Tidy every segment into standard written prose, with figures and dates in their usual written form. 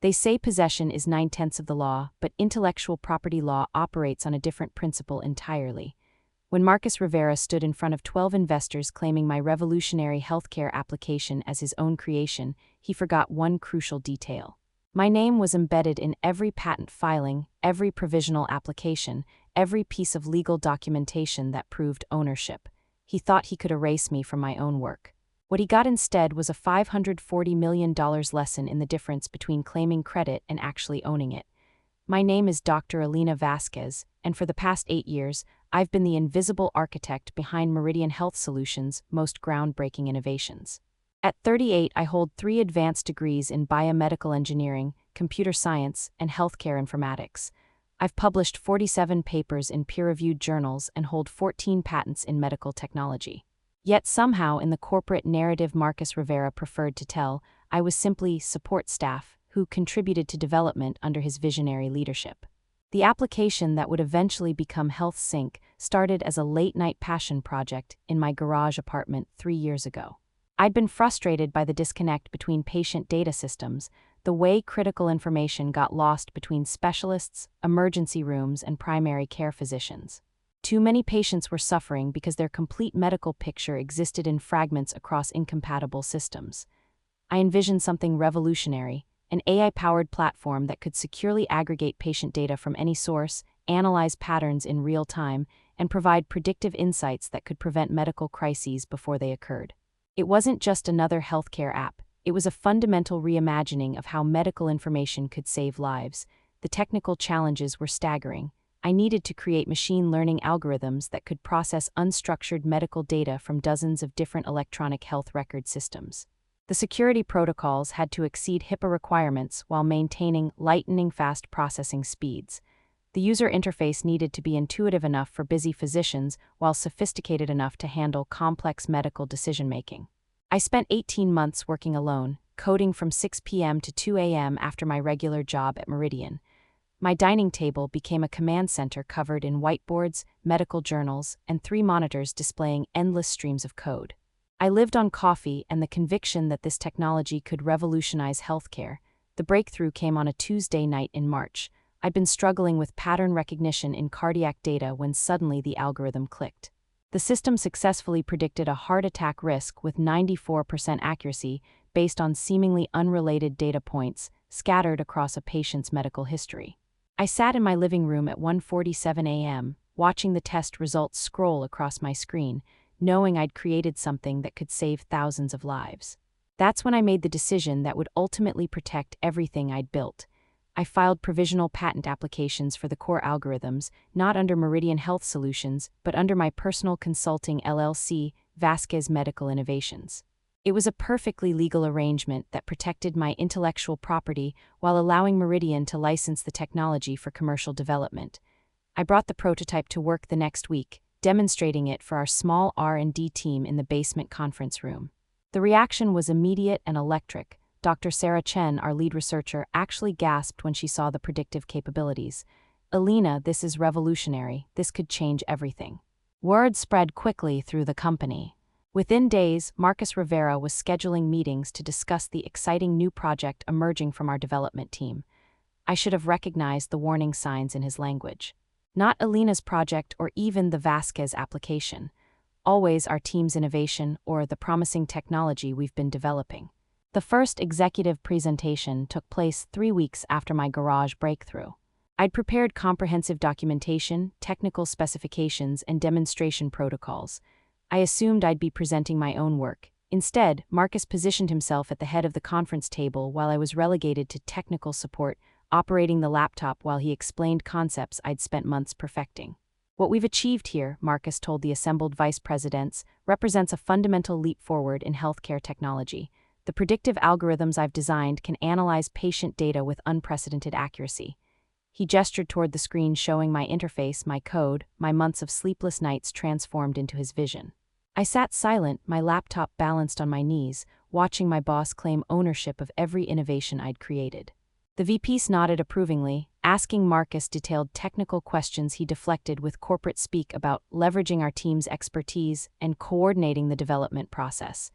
They say possession is 9/10 of the law, but intellectual property law operates on a different principle entirely. When Marcus Rivera stood in front of 12 investors claiming my revolutionary healthcare application as his own creation, he forgot one crucial detail. My name was embedded in every patent filing, every provisional application, every piece of legal documentation that proved ownership. He thought he could erase me from my own work. What he got instead was a $540 million lesson in the difference between claiming credit and actually owning it. My name is Dr. Alina Vasquez, and for the past 8 years, I've been the invisible architect behind Meridian Health Solutions' most groundbreaking innovations. At 38, I hold 3 advanced degrees in biomedical engineering, computer science, and healthcare informatics. I've published 47 papers in peer-reviewed journals and hold 14 patents in medical technology. Yet somehow in the corporate narrative Marcus Rivera preferred to tell, I was simply support staff who contributed to development under his visionary leadership. The application that would eventually become HealthSync started as a late-night passion project in my garage apartment 3 years ago. I'd been frustrated by the disconnect between patient data systems, the way critical information got lost between specialists, emergency rooms, and primary care physicians. Too many patients were suffering because their complete medical picture existed in fragments across incompatible systems. I envisioned something revolutionary, an AI-powered platform that could securely aggregate patient data from any source, analyze patterns in real time, and provide predictive insights that could prevent medical crises before they occurred. It wasn't just another healthcare app. It was a fundamental reimagining of how medical information could save lives. The technical challenges were staggering. I needed to create machine learning algorithms that could process unstructured medical data from dozens of different electronic health record systems. The security protocols had to exceed HIPAA requirements while maintaining lightning-fast processing speeds. The user interface needed to be intuitive enough for busy physicians while sophisticated enough to handle complex medical decision-making. I spent 18 months working alone, coding from 6 p.m. to 2 a.m. after my regular job at Meridian. My dining table became a command center covered in whiteboards, medical journals, and 3 monitors displaying endless streams of code. I lived on coffee and the conviction that this technology could revolutionize healthcare. The breakthrough came on a Tuesday night in March. I'd been struggling with pattern recognition in cardiac data when suddenly the algorithm clicked. The system successfully predicted a heart attack risk with 94% accuracy based on seemingly unrelated data points scattered across a patient's medical history. I sat in my living room at 1:47 a.m., watching the test results scroll across my screen, knowing I'd created something that could save thousands of lives. That's when I made the decision that would ultimately protect everything I'd built. I filed provisional patent applications for the core algorithms, not under Meridian Health Solutions, but under my personal consulting LLC, Vasquez Medical Innovations. It was a perfectly legal arrangement that protected my intellectual property while allowing Meridian to license the technology for commercial development. I brought the prototype to work the next week, demonstrating it for our small R&D team in the basement conference room. The reaction was immediate and electric. Dr. Sarah Chen, our lead researcher, actually gasped when she saw the predictive capabilities. "Alina, this is revolutionary. This could change everything." Word spread quickly through the company. Within days, Marcus Rivera was scheduling meetings to discuss the exciting new project emerging from our development team. I should have recognized the warning signs in his language. Not Alina's project or even the Vasquez application. Always our team's innovation or the promising technology we've been developing. The first executive presentation took place 3 weeks after my garage breakthrough. I'd prepared comprehensive documentation, technical specifications, and demonstration protocols. I assumed I'd be presenting my own work. Instead, Marcus positioned himself at the head of the conference table while I was relegated to technical support, operating the laptop while he explained concepts I'd spent months perfecting. "What we've achieved here," Marcus told the assembled vice presidents, "represents a fundamental leap forward in healthcare technology. The predictive algorithms I've designed can analyze patient data with unprecedented accuracy." He gestured toward the screen showing my interface, my code, my months of sleepless nights transformed into his vision. I sat silent, my laptop balanced on my knees, watching my boss claim ownership of every innovation I'd created. The VPs nodded approvingly, asking Marcus detailed technical questions he deflected with corporate speak about leveraging our team's expertise and coordinating the development process.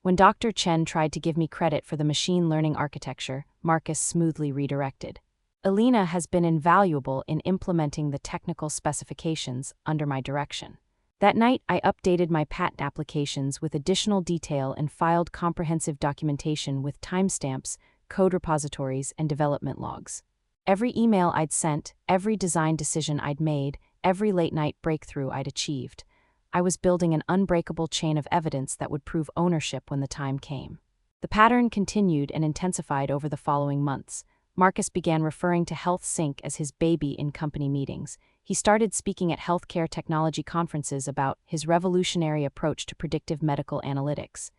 When Dr. Chen tried to give me credit for the machine learning architecture, Marcus smoothly redirected. Elena has been invaluable in implementing the technical specifications under my direction. That night, I updated my patent applications with additional detail and filed comprehensive documentation with timestamps, code repositories, and development logs. Every email I'd sent, every design decision I'd made, every late-night breakthrough I'd achieved. I was building an unbreakable chain of evidence that would prove ownership when the time came. The pattern continued and intensified over the following months. Marcus began referring to HealthSync as his baby in company meetings. He started speaking at healthcare technology conferences about his revolutionary approach to predictive medical analytics.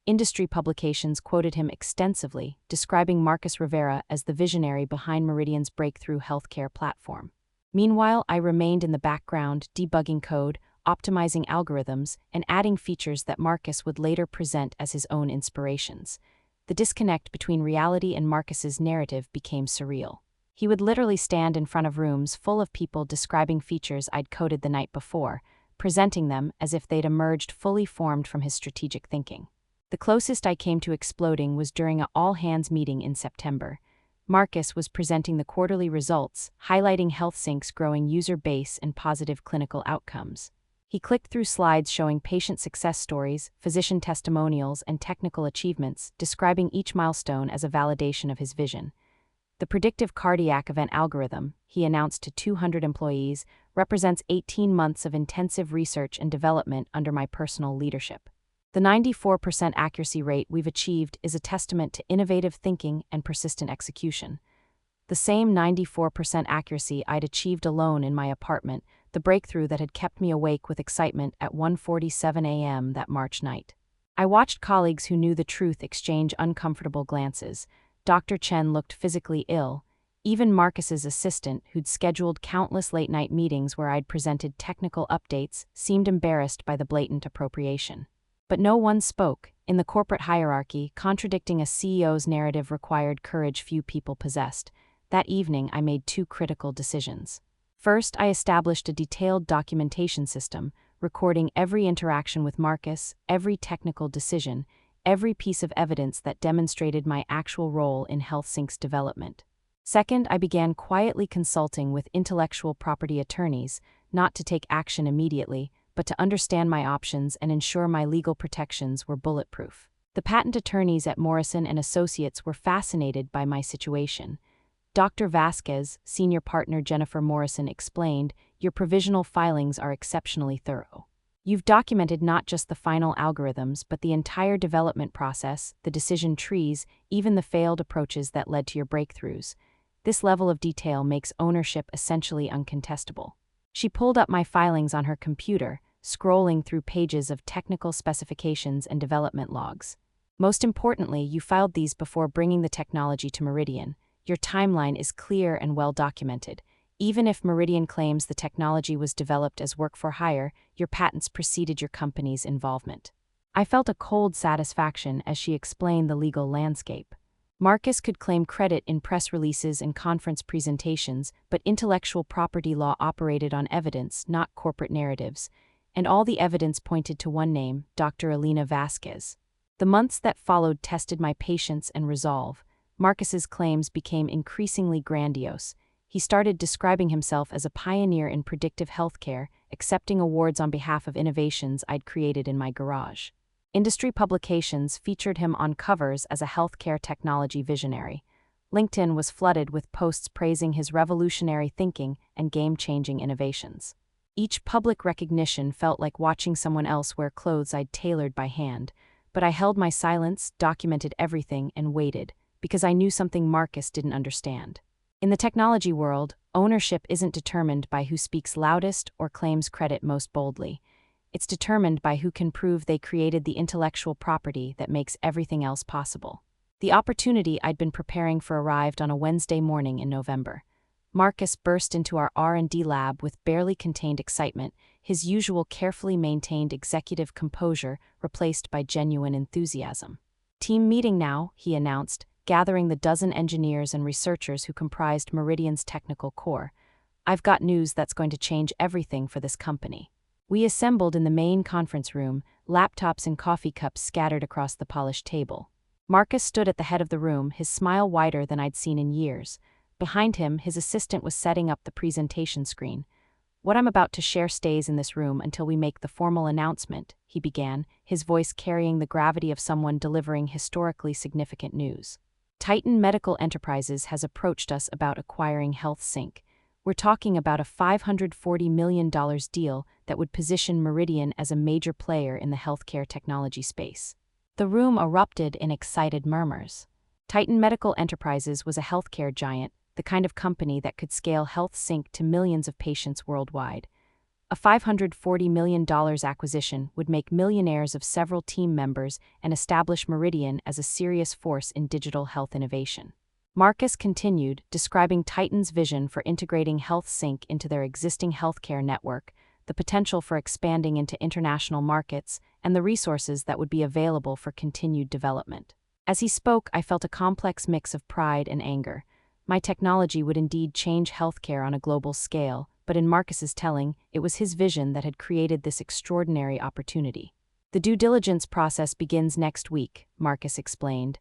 Industry publications quoted him extensively, describing Marcus Rivera as the visionary behind Meridian's breakthrough healthcare platform. Meanwhile, I remained in the background, debugging code, optimizing algorithms, and adding features that Marcus would later present as his own inspirations. The disconnect between reality and Marcus's narrative became surreal. He would literally stand in front of rooms full of people describing features I'd coded the night before, presenting them as if they'd emerged fully formed from his strategic thinking. The closest I came to exploding was during an all-hands meeting in September. Marcus was presenting the quarterly results, highlighting HealthSync's growing user base and positive clinical outcomes. He clicked through slides showing patient success stories, physician testimonials, and technical achievements, describing each milestone as a validation of his vision. The predictive cardiac event algorithm, he announced to 200 employees, represents 18 months of intensive research and development under my personal leadership. The 94% accuracy rate we've achieved is a testament to innovative thinking and persistent execution. The same 94% accuracy I'd achieved alone in my apartment, the breakthrough that had kept me awake with excitement at 1:47 a.m. that March night. I watched colleagues who knew the truth exchange uncomfortable glances. Dr. Chen looked physically ill. Even Marcus's assistant, who'd scheduled countless late-night meetings where I'd presented technical updates, seemed embarrassed by the blatant appropriation. But no one spoke. In the corporate hierarchy, contradicting a CEO's narrative required courage few people possessed. That evening, I made two critical decisions. First, I established a detailed documentation system, recording every interaction with Marcus, every technical decision, every piece of evidence that demonstrated my actual role in HealthSync's development. Second, I began quietly consulting with intellectual property attorneys, not to take action immediately, but to understand my options and ensure my legal protections were bulletproof. The patent attorneys at Morrison & Associates were fascinated by my situation. Dr. Vasquez, senior partner Jennifer Morrison, explained, "Your provisional filings are exceptionally thorough. You've documented not just the final algorithms, but the entire development process, the decision trees, even the failed approaches that led to your breakthroughs. This level of detail makes ownership essentially uncontestable." She pulled up my filings on her computer, scrolling through pages of technical specifications and development logs. "Most importantly, you filed these before bringing the technology to Meridian. Your timeline is clear and well documented. Even if Meridian claims the technology was developed as work for hire, your patents preceded your company's involvement." I felt a cold satisfaction as she explained the legal landscape. Marcus could claim credit in press releases and conference presentations, but intellectual property law operated on evidence, not corporate narratives, and all the evidence pointed to one name, Dr. Elena Vasquez. The months that followed tested my patience and resolve. Marcus's claims became increasingly grandiose. He started describing himself as a pioneer in predictive healthcare, accepting awards on behalf of innovations I'd created in my garage. Industry publications featured him on covers as a healthcare technology visionary. LinkedIn was flooded with posts praising his revolutionary thinking and game-changing innovations. Each public recognition felt like watching someone else wear clothes I'd tailored by hand, but I held my silence, documented everything, and waited, because I knew something Marcus didn't understand. In the technology world, ownership isn't determined by who speaks loudest or claims credit most boldly. It's determined by who can prove they created the intellectual property that makes everything else possible. The opportunity I'd been preparing for arrived on a Wednesday morning in November. Marcus burst into our R&D lab with barely contained excitement, his usual carefully maintained executive composure replaced by genuine enthusiasm. "Team meeting now," he announced, gathering the dozen engineers and researchers who comprised Meridian's technical core. "I've got news that's going to change everything for this company." We assembled in the main conference room, laptops and coffee cups scattered across the polished table. Marcus stood at the head of the room, his smile wider than I'd seen in years. Behind him, his assistant was setting up the presentation screen. "What I'm about to share stays in this room until we make the formal announcement," he began, his voice carrying the gravity of someone delivering historically significant news. "Titan Medical Enterprises has approached us about acquiring HealthSync. We're talking about a $540 million deal that would position Meridian as a major player in the healthcare technology space." The room erupted in excited murmurs. Titan Medical Enterprises was a healthcare giant, the kind of company that could scale HealthSync to millions of patients worldwide. A $540 million acquisition would make millionaires of several team members and establish Meridian as a serious force in digital health innovation. Marcus continued, describing Titan's vision for integrating HealthSync into their existing healthcare network, the potential for expanding into international markets, and the resources that would be available for continued development. As he spoke, I felt a complex mix of pride and anger. My technology would indeed change healthcare on a global scale, but in Marcus's telling, it was his vision that had created this extraordinary opportunity. "The due diligence process begins next week," Marcus explained.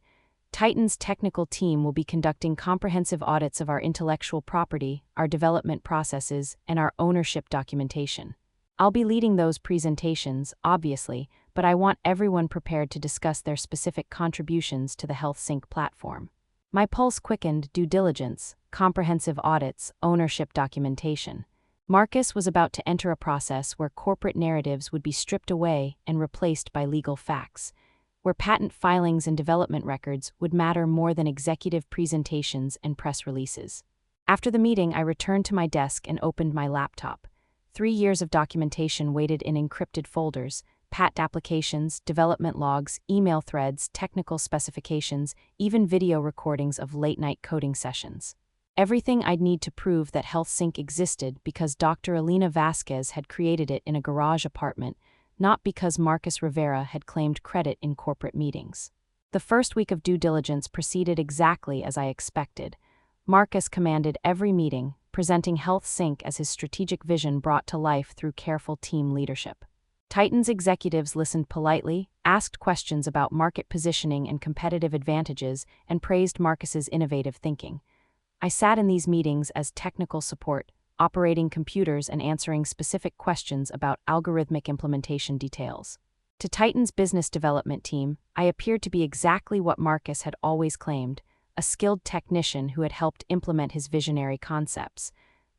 "Titan's technical team will be conducting comprehensive audits of our intellectual property, our development processes, and our ownership documentation. I'll be leading those presentations, obviously, but I want everyone prepared to discuss their specific contributions to the HealthSync platform." My pulse quickened. Due diligence, comprehensive audits, ownership documentation. Marcus was about to enter a process where corporate narratives would be stripped away and replaced by legal facts, where patent filings and development records would matter more than executive presentations and press releases. After the meeting, I returned to my desk and opened my laptop. 3 years of documentation waited in encrypted folders: patent applications, development logs, email threads, technical specifications, even video recordings of late-night coding sessions. Everything I'd need to prove that HealthSync existed because Dr. Alina Vasquez had created it in a garage apartment, not because Marcus Rivera had claimed credit in corporate meetings. The first week of due diligence proceeded exactly as I expected. Marcus commanded every meeting, presenting HealthSync as his strategic vision brought to life through careful team leadership. Titan's executives listened politely, asked questions about market positioning and competitive advantages, and praised Marcus's innovative thinking. I sat in these meetings as technical support, operating computers and answering specific questions about algorithmic implementation details. To Titan's business development team, I appeared to be exactly what Marcus had always claimed: a skilled technician who had helped implement his visionary concepts.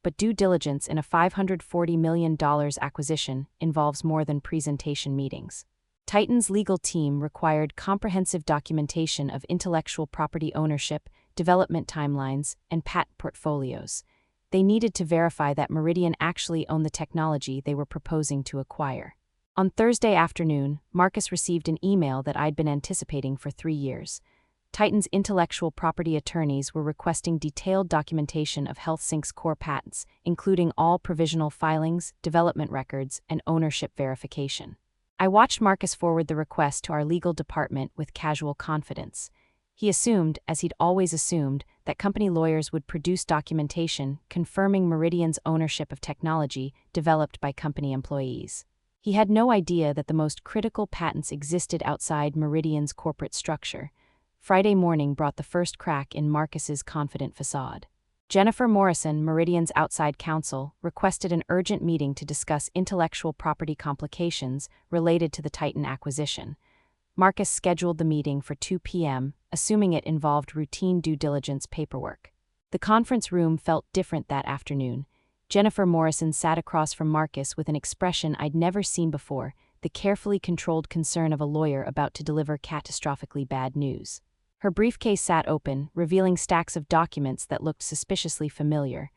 But due diligence in a $540 million acquisition involves more than presentation meetings. Titan's legal team required comprehensive documentation of intellectual property ownership, development timelines, and patent portfolios. They needed to verify that Meridian actually owned the technology they were proposing to acquire. On Thursday afternoon, Marcus received an email that I'd been anticipating for 3 years. Titan's intellectual property attorneys were requesting detailed documentation of HealthSync's core patents, including all provisional filings, development records, and ownership verification. I watched Marcus forward the request to our legal department with casual confidence. He assumed, as he'd always assumed, that company lawyers would produce documentation confirming Meridian's ownership of technology developed by company employees. He had no idea that the most critical patents existed outside Meridian's corporate structure. Friday morning brought the first crack in Marcus's confident facade. Jennifer Morrison, Meridian's outside counsel, requested an urgent meeting to discuss intellectual property complications related to the Titan acquisition. Marcus scheduled the meeting for 2 p.m., assuming it involved routine due diligence paperwork. The conference room felt different that afternoon. Jennifer Morrison sat across from Marcus with an expression I'd never seen before, the carefully controlled concern of a lawyer about to deliver catastrophically bad news. Her briefcase sat open, revealing stacks of documents that looked suspiciously familiar.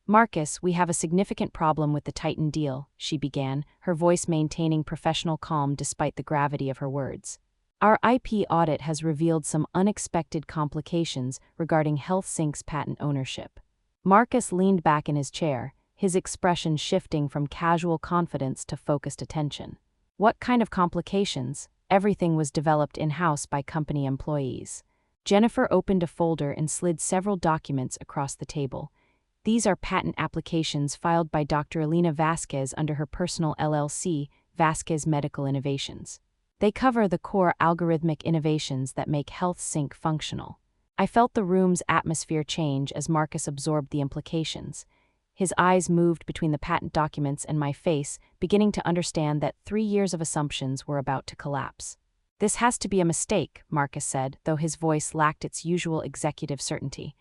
"Marcus, we have a significant problem with the Titan deal," she began, her voice maintaining professional calm despite the gravity of her words. "Our IP audit has revealed some unexpected complications regarding HealthSync's patent ownership." Marcus leaned back in his chair, his expression shifting from casual confidence to focused attention. "What kind of complications?" Everything was developed in-house by company employees. Jennifer opened a folder and slid several documents across the table. "These are patent applications filed by Dr. Alina Vasquez under her personal LLC, Vasquez Medical Innovations. They cover the core algorithmic innovations that make HealthSync functional. I felt the room's atmosphere change as Marcus absorbed the implications. His eyes moved between the patent documents and my face, beginning to understand that 3 years of assumptions were about to collapse. "This has to be a mistake," Marcus said, though his voice lacked its usual executive certainty.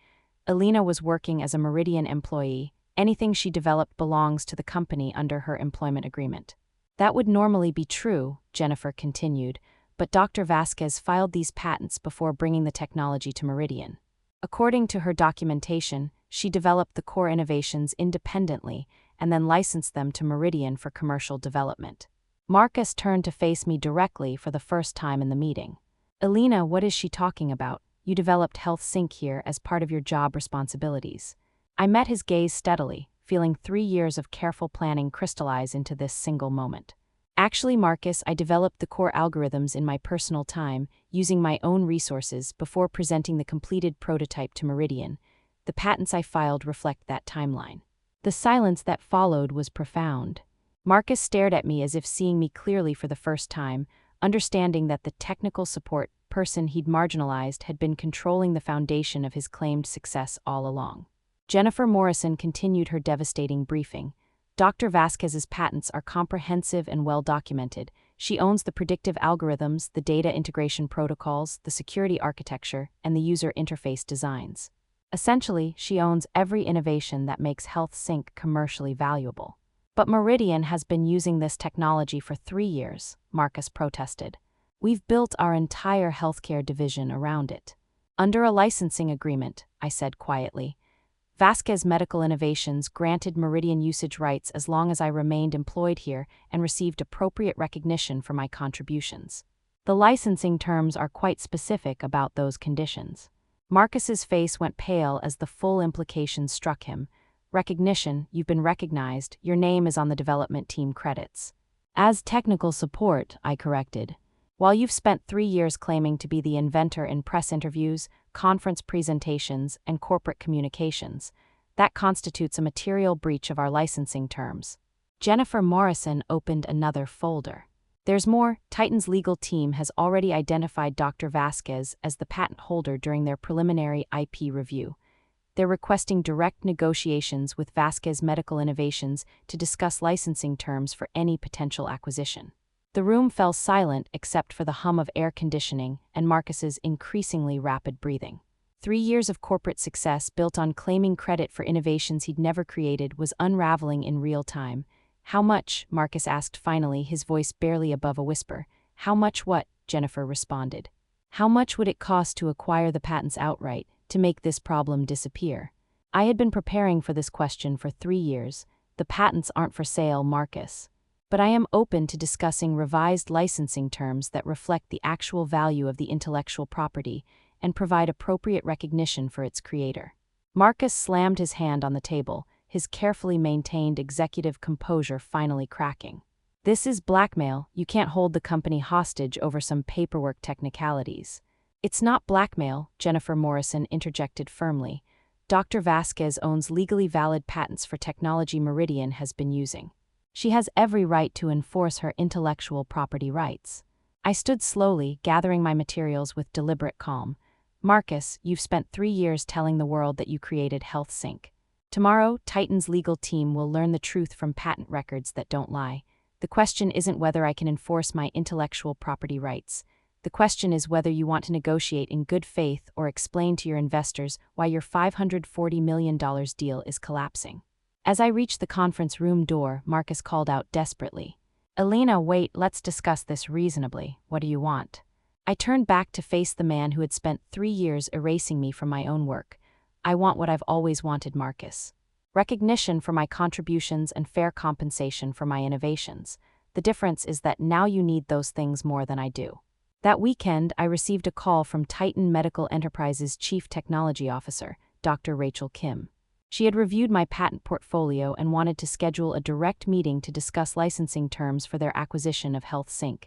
"Alina was working as a Meridian employee. Anything she developed belongs to the company under her employment agreement." "That would normally be true," Jennifer continued, "but Dr. Vasquez filed these patents before bringing the technology to Meridian. According to her documentation, she developed the core innovations independently and then licensed them to Meridian for commercial development." Marcus turned to face me directly for the first time in the meeting. "Alina, what is she talking about? You developed HealthSync here as part of your job responsibilities." I met his gaze steadily, feeling 3 years of careful planning crystallize into this single moment. "Actually, Marcus, I developed the core algorithms in my personal time, using my own resources before presenting the completed prototype to Meridian. The patents I filed reflect that timeline." The silence that followed was profound. Marcus stared at me as if seeing me clearly for the first time, understanding that the technical support person he'd marginalized had been controlling the foundation of his claimed success all along. Jennifer Morrison continued her devastating briefing. "Dr. Vasquez's patents are comprehensive and well-documented. She owns the predictive algorithms, the data integration protocols, the security architecture, and the user interface designs. Essentially, she owns every innovation that makes HealthSync commercially valuable." "But Meridian has been using this technology for 3 years, Marcus protested. "We've built our entire healthcare division around it." "Under a licensing agreement," I said quietly. "Vasquez Medical Innovations granted Meridian usage rights as long as I remained employed here and received appropriate recognition for my contributions. The licensing terms are quite specific about those conditions." Marcus's face went pale as the full implications struck him. "Recognition, you've been recognized, your name is on the development team credits." "As technical support," I corrected. "While you've spent 3 years claiming to be the inventor in press interviews, conference presentations, and corporate communications, that constitutes a material breach of our licensing terms." Jennifer Morrison opened another folder. "There's more. Titan's legal team has already identified Dr. Vasquez as the patent holder during their preliminary IP review. They're requesting direct negotiations with Vasquez Medical Innovations to discuss licensing terms for any potential acquisition." The room fell silent except for the hum of air conditioning and Marcus's increasingly rapid breathing. 3 years of corporate success built on claiming credit for innovations he'd never created was unraveling in real time. "How much?" Marcus asked finally, his voice barely above a whisper. "How much what?" Jennifer responded. "How much would it cost to acquire the patents outright, to make this problem disappear?" I had been preparing for this question for 3 years. "The patents aren't for sale, Marcus. But I am open to discussing revised licensing terms that reflect the actual value of the intellectual property and provide appropriate recognition for its creator." Marcus slammed his hand on the table, his carefully maintained executive composure finally cracking. "This is blackmail. You can't hold the company hostage over some paperwork technicalities." "It's not blackmail," Jennifer Morrison interjected firmly. "Dr. Vasquez owns legally valid patents for technology Meridian has been using. She has every right to enforce her intellectual property rights." I stood slowly, gathering my materials with deliberate calm. "Marcus, you've spent 3 years telling the world that you created HealthSync. Tomorrow, Titan's legal team will learn the truth from patent records that don't lie. The question isn't whether I can enforce my intellectual property rights. The question is whether you want to negotiate in good faith or explain to your investors why your $540 million deal is collapsing." As I reached the conference room door, Marcus called out desperately, "Alina, wait, let's discuss this reasonably. What do you want?" I turned back to face the man who had spent 3 years erasing me from my own work. "I want what I've always wanted, Marcus. Recognition for my contributions and fair compensation for my innovations. The difference is that now you need those things more than I do." That weekend, I received a call from Titan Medical Enterprises' Chief Technology Officer, Dr. Rachel Kim. She had reviewed my patent portfolio and wanted to schedule a direct meeting to discuss licensing terms for their acquisition of HealthSync.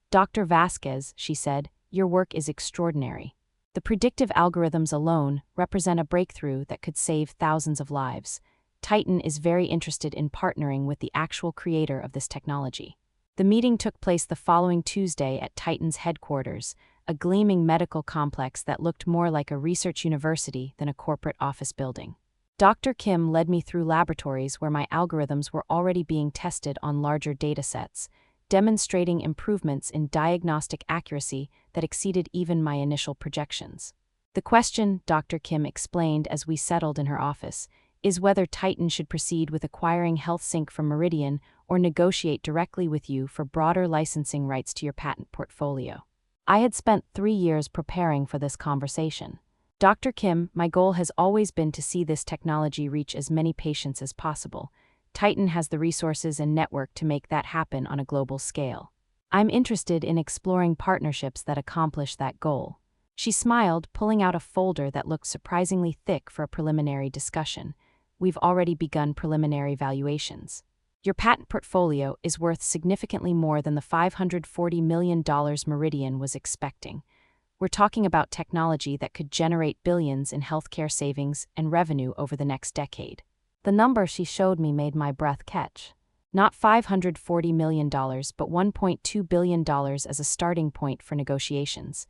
"Dr. Vasquez," she said, "your work is extraordinary. The predictive algorithms alone represent a breakthrough that could save thousands of lives. Titan is very interested in partnering with the actual creator of this technology." The meeting took place the following Tuesday at Titan's headquarters, a gleaming medical complex that looked more like a research university than a corporate office building. Dr. Kim led me through laboratories where my algorithms were already being tested on larger datasets, demonstrating improvements in diagnostic accuracy that exceeded even my initial projections. The question, Dr. Kim explained as we settled in her office, is whether Titan should proceed with acquiring HealthSync from Meridian or negotiate directly with you for broader licensing rights to your patent portfolio. I had spent 3 years preparing for this conversation. Dr. Kim, my goal has always been to see this technology reach as many patients as possible. Titan has the resources and network to make that happen on a global scale. I'm interested in exploring partnerships that accomplish that goal. She smiled, pulling out a folder that looked surprisingly thick for a preliminary discussion. We've already begun preliminary valuations. Your patent portfolio is worth significantly more than the $540 million Meridian was expecting. We're talking about technology that could generate billions in healthcare savings and revenue over the next decade. The number she showed me made my breath catch. Not $540 million, but $1.2 billion as a starting point for negotiations.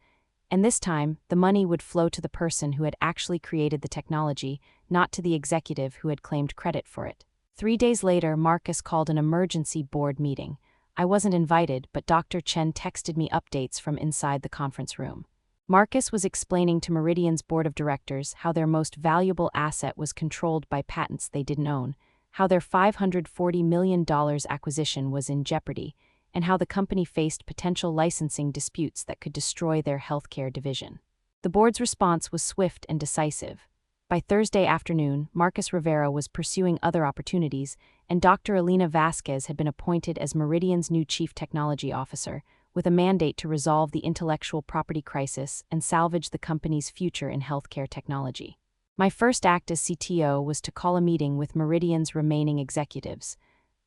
And this time, the money would flow to the person who had actually created the technology, not to the executive who had claimed credit for it. 3 days later, Marcus called an emergency board meeting. I wasn't invited, but Dr. Chen texted me updates from inside the conference room. Marcus was explaining to Meridian's board of directors how their most valuable asset was controlled by patents they didn't own, how their $540 million acquisition was in jeopardy, and how the company faced potential licensing disputes that could destroy their healthcare division. The board's response was swift and decisive. By Thursday afternoon, Marcus Rivera was pursuing other opportunities, and Dr. Elena Vasquez had been appointed as Meridian's new chief technology officer, with a mandate to resolve the intellectual property crisis and salvage the company's future in healthcare technology. My first act as CTO was to call a meeting with Meridian's remaining executives.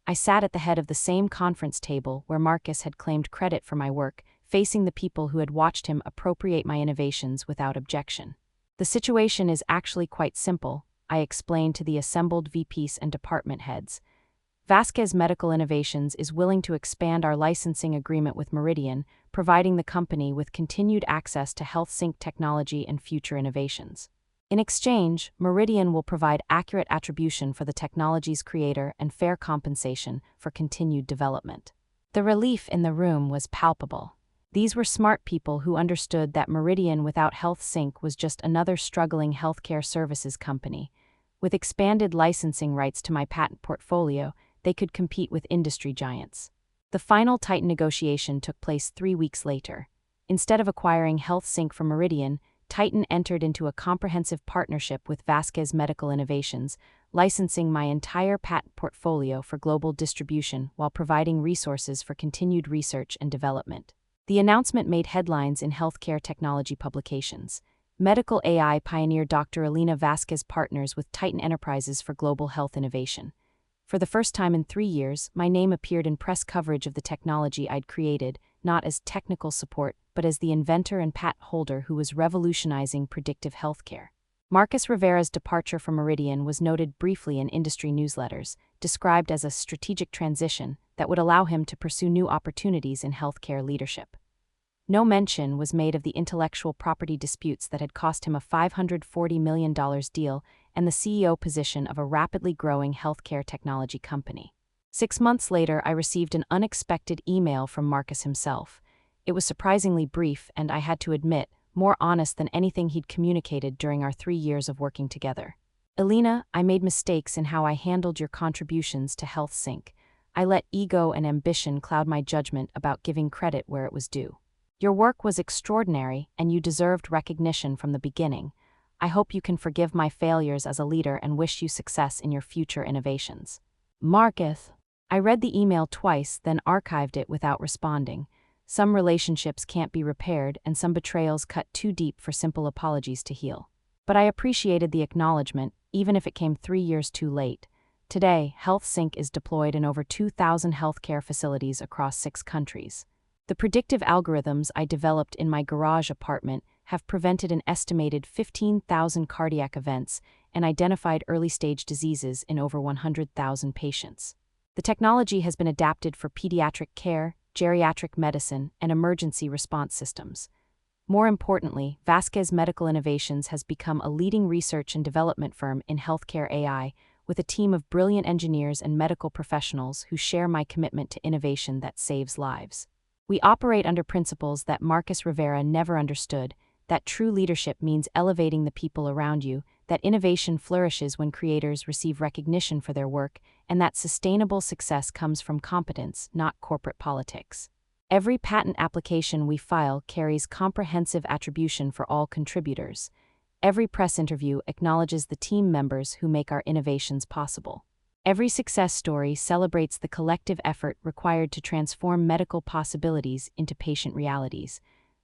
I sat at the head of the same conference table where Marcus had claimed credit for my work, facing the people who had watched him appropriate my innovations without objection. The situation is actually quite simple, I explained to the assembled VPs and department heads. Vasquez Medical Innovations is willing to expand our licensing agreement with Meridian, providing the company with continued access to HealthSync technology and future innovations. In exchange, Meridian will provide accurate attribution for the technology's creator and fair compensation for continued development. The relief in the room was palpable. These were smart people who understood that Meridian without HealthSync was just another struggling healthcare services company. With expanded licensing rights to my patent portfolio, they could compete with industry giants. The final Titan negotiation took place 3 weeks later. Instead of acquiring HealthSync from Meridian, Titan entered into a comprehensive partnership with Vasquez Medical Innovations, licensing my entire patent portfolio for global distribution while providing resources for continued research and development. The announcement made headlines in healthcare technology publications. Medical AI pioneer Dr. Elena Vasquez partners with Titan Enterprises for global health innovation. For the first time in 3 years, my name appeared in press coverage of the technology I'd created, not as technical support, but as the inventor and patent holder who was revolutionizing predictive healthcare. Marcus Rivera's departure from Meridian was noted briefly in industry newsletters, described as a strategic transition that would allow him to pursue new opportunities in healthcare leadership. No mention was made of the intellectual property disputes that had cost him a $540 million deal and the CEO position of a rapidly growing healthcare technology company. 6 months later, I received an unexpected email from Marcus himself. It was surprisingly brief and, I had to admit, more honest than anything he'd communicated during our 3 years of working together. Elena, I made mistakes in how I handled your contributions to HealthSync. I let ego and ambition cloud my judgment about giving credit where it was due. Your work was extraordinary, and you deserved recognition from the beginning. I hope you can forgive my failures as a leader and wish you success in your future innovations. Marcus. I read the email twice, then archived it without responding. Some relationships can't be repaired, and some betrayals cut too deep for simple apologies to heal. But I appreciated the acknowledgement, even if it came 3 years too late. Today, HealthSync is deployed in over 2,000 healthcare facilities across 6 countries. The predictive algorithms I developed in my garage apartment have prevented an estimated 15,000 cardiac events and identified early-stage diseases in over 100,000 patients. The technology has been adapted for pediatric care, geriatric medicine, and emergency response systems. More importantly, Vasquez Medical Innovations has become a leading research and development firm in healthcare AI, with a team of brilliant engineers and medical professionals who share my commitment to innovation that saves lives. We operate under principles that Marcus Rivera never understood, that true leadership means elevating the people around you, that innovation flourishes when creators receive recognition for their work, and that sustainable success comes from competence, not corporate politics. Every patent application we file carries comprehensive attribution for all contributors. Every press interview acknowledges the team members who make our innovations possible. Every success story celebrates the collective effort required to transform medical possibilities into patient realities.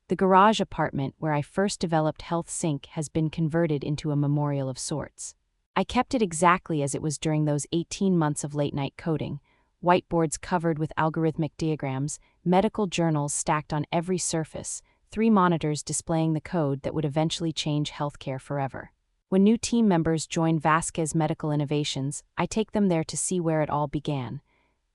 The garage apartment where I first developed Health Sync has been converted into a memorial of sorts. I kept it exactly as it was during those 18 months of late-night coding. Whiteboards covered with algorithmic diagrams, medical journals stacked on every surface, 3 monitors displaying the code that would eventually change healthcare forever. When new team members join Vasquez Medical Innovations, I take them there to see where it all began.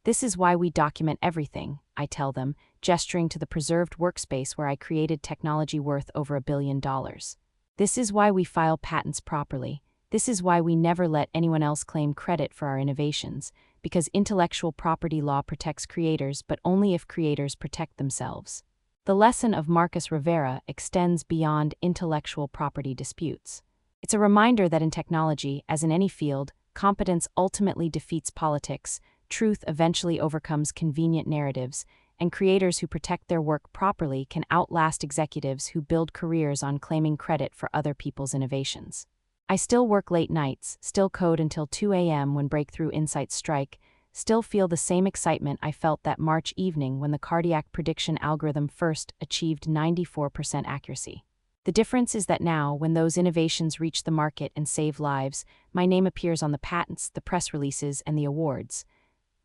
This is why we document everything, I tell them, gesturing to the preserved workspace where I created technology worth over $1 billion. This is why we file patents properly. This is why we never let anyone else claim credit for our innovations, because intellectual property law protects creators, but only if creators protect themselves. The lesson of Marcus Rivera extends beyond intellectual property disputes. It's a reminder that in technology, as in any field, competence ultimately defeats politics, truth eventually overcomes convenient narratives, and creators who protect their work properly can outlast executives who build careers on claiming credit for other people's innovations. I still work late nights, still code until 2 a.m. when breakthrough insights strike, still feel the same excitement I felt that March evening when the cardiac prediction algorithm first achieved 94% accuracy. The difference is that now, when those innovations reach the market and save lives, my name appears on the patents, the press releases, and the awards.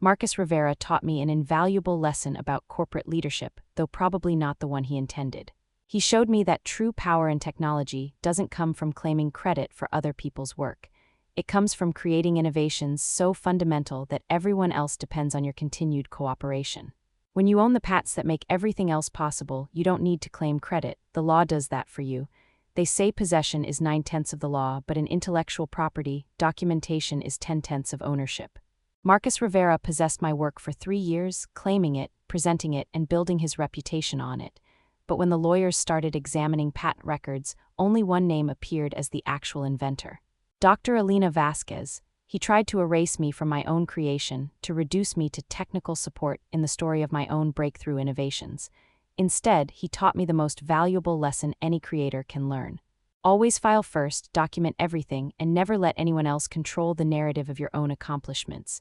Marcus Rivera taught me an invaluable lesson about corporate leadership, though probably not the one he intended. He showed me that true power in technology doesn't come from claiming credit for other people's work. It comes from creating innovations so fundamental that everyone else depends on your continued cooperation. When you own the patents that make everything else possible, you don't need to claim credit. The law does that for you. They say possession is 9/10 of the law, but in intellectual property, documentation is 10/10 of ownership. Marcus Rivera possessed my work for 3 years, claiming it, presenting it, and building his reputation on it. But when the lawyers started examining patent records, only one name appeared as the actual inventor. Dr. Elena Vasquez. He tried to erase me from my own creation, to reduce me to technical support in the story of my own breakthrough innovations. Instead, he taught me the most valuable lesson any creator can learn. Always file first, document everything, and never let anyone else control the narrative of your own accomplishments.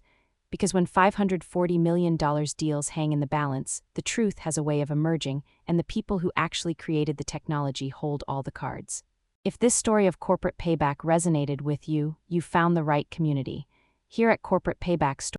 Because when $540 million deals hang in the balance, the truth has a way of emerging, and the people who actually created the technology hold all the cards. If this story of corporate payback resonated with you, you found the right community. Here at Corporate Payback Story,